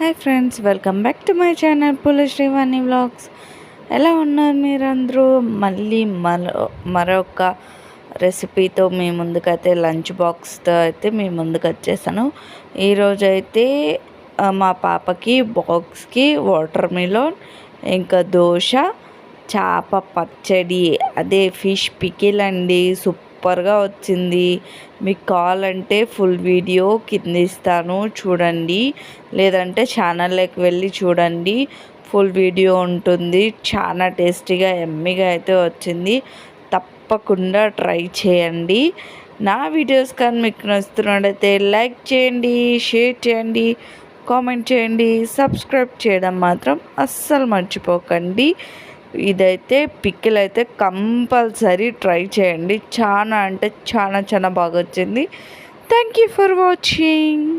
Hi friends, welcome back to my channel Pulasrivani vlogs. ఎలా ఉన్నారు మీరందరూ? మళ్ళీ మరొక రెసిపీతో మీ ముందుకైతే లంచ్ బాక్స్తో అయితే మీ ముందుకు వచ్చేసాను. ఈరోజైతే మా పాపకి బాక్స్కి వాటర్ మిలన్, ఇంకా దోశ, చేప పచ్చడి, అదే ఫిష్ పికిల్ అండి. సూపర్గా వచ్చింది. మీకు కావాలంటే ఫుల్ వీడియో కింద ఇస్తాను, చూడండి. లేదంటే ఛానల్లోకి వెళ్ళి చూడండి, ఫుల్ వీడియో ఉంటుంది. చాలా టేస్టీగా ఎమ్మిగా అయితే వచ్చింది. తప్పకుండా ట్రై చేయండి. నా వీడియోస్ కానీ మీకు నచ్చుతున్నట్టయితే లైక్ చేయండి, షేర్ చేయండి, కామెంట్ చేయండి, సబ్స్క్రైబ్ చేయడం మాత్రం అస్సలు మర్చిపోకండి. ఇదైతే పికిల్ అయితే కంపల్సరీ ట్రై చేయండి. చాలా అంటే చాలా చాలా బాగా వచ్చింది. Thank you for watching.